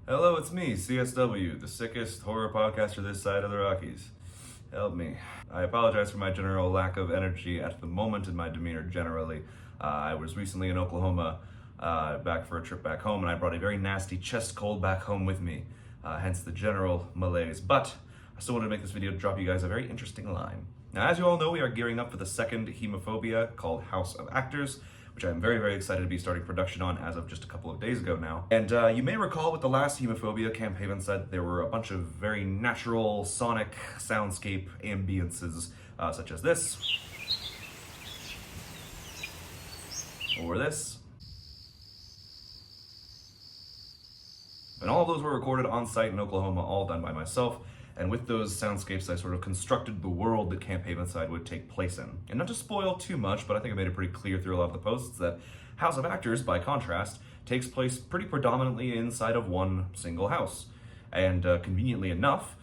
Hello, it's me, CSW, the sickest horror podcaster this side of the Rockies. Help me. I apologize for my general lack of energy at the moment and my demeanor generally. I was recently in Oklahoma, back for a trip back home, and I brought a very nasty chest cold back home with me, hence the general malaise. But I still wanted to make this video to drop you guys a very interesting line. Now, as you all know, we are gearing up for the second Hemophobia called House of Actors, which I'm very, very excited to be starting production on as of just a couple of days ago now. And you may recall with the last Hemophobia, Camp Haven said there were a bunch of very natural sonic soundscape ambiances, such as this, or this. And all of those were recorded on site in Oklahoma, all done by myself. And with those soundscapes, I sort of constructed the world that Camp Havenside would take place in. And not to spoil too much, but I think I made it pretty clear through a lot of the posts that House of Actors, by contrast, takes place pretty predominantly inside of one single house. And conveniently enough,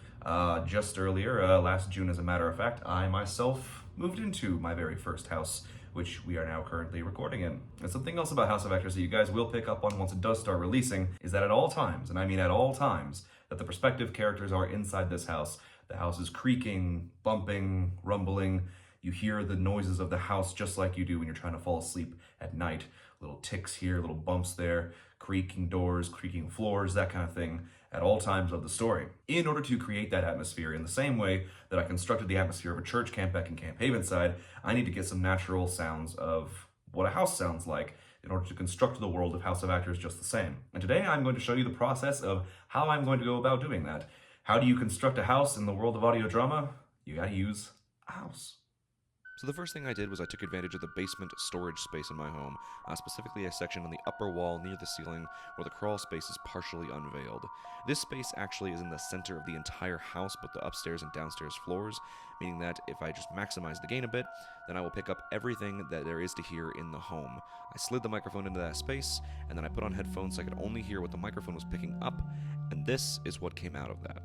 just earlier, last June as a matter of fact, I myself moved into my very first house, which we are now currently recording in. And something else about House of Actors that you guys will pick up on once it does start releasing is that at all times, and I mean at all times, that the prospective characters are inside this house. The house is creaking, bumping, rumbling. You hear the noises of the house just like you do when you're trying to fall asleep at night. Little ticks here, little bumps there, creaking doors, creaking floors, that kind of thing at all times of the story. In order to create that atmosphere in the same way that I constructed the atmosphere of a church camp back in Camp Havenside, I need to get some natural sounds of what a house sounds like in order to construct the world of House of Actors just the same. And today I'm going to show you the process of how I'm going to go about doing that. How do you construct a house in the world of audio drama? You gotta use a house. So the first thing I did was I took advantage of the basement storage space in my home, specifically a section on the upper wall near the ceiling where the crawl space is partially unveiled. This space actually is in the center of the entire house but the upstairs and downstairs floors, meaning that if I just maximize the gain a bit, then I will pick up everything that there is to hear in the home. I slid the microphone into that space, and then I put on headphones so I could only hear what the microphone was picking up, and this is what came out of that.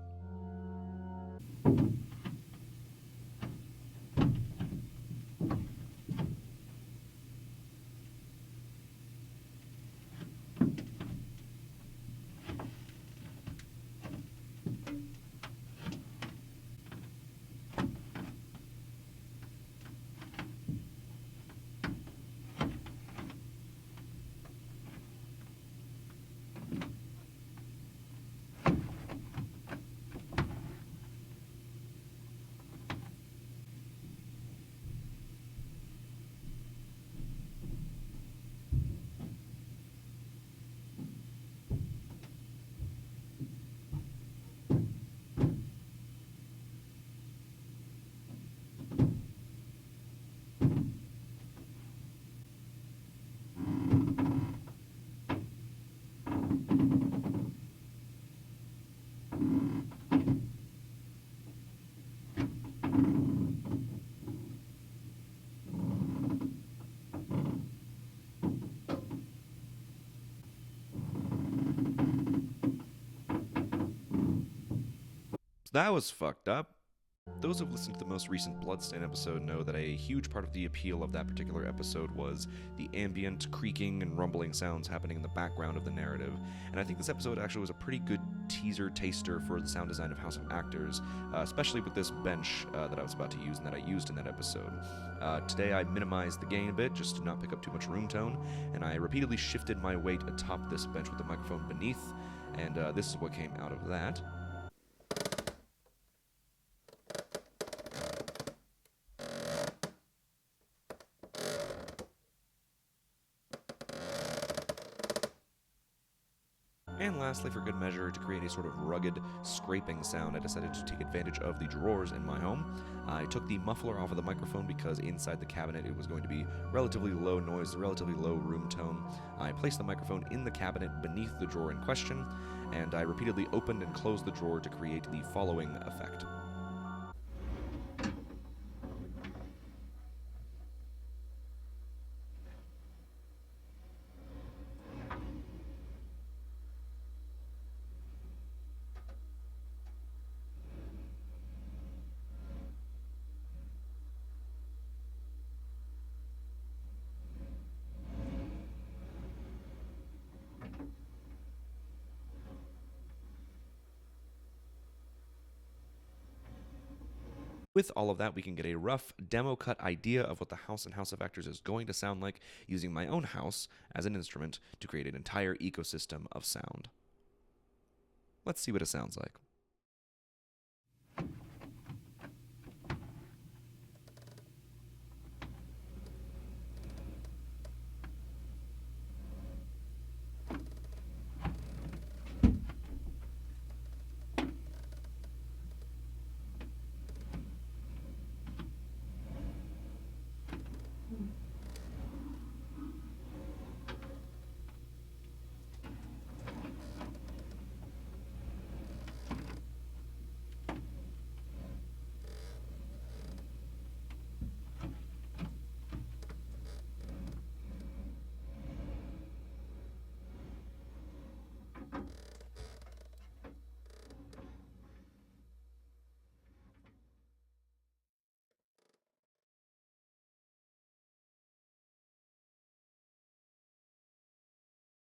So that was fucked up. Those who've listened to the most recent Bloodstain episode know that a huge part of the appeal of that particular episode was the ambient creaking and rumbling sounds happening in the background of the narrative. And I think this episode actually was a pretty good teaser taster for the sound design of House of Actors, especially with this bench that I was about to use and that I used in that episode. Today I minimized the gain a bit just to not pick up too much room tone, and I repeatedly shifted my weight atop this bench with the microphone beneath, and this is what came out of that. And lastly, for good measure, to create a sort of rugged, scraping sound, I decided to take advantage of the drawers in my home. I took the muffler off of the microphone because inside the cabinet it was going to be relatively low noise, relatively low room tone. I placed the microphone in the cabinet beneath the drawer in question, and I repeatedly opened and closed the drawer to create the following effect. With all of that, we can get a rough demo cut idea of what the house in House of Actors is going to sound like using my own house as an instrument to create an entire ecosystem of sound. Let's see what it sounds like.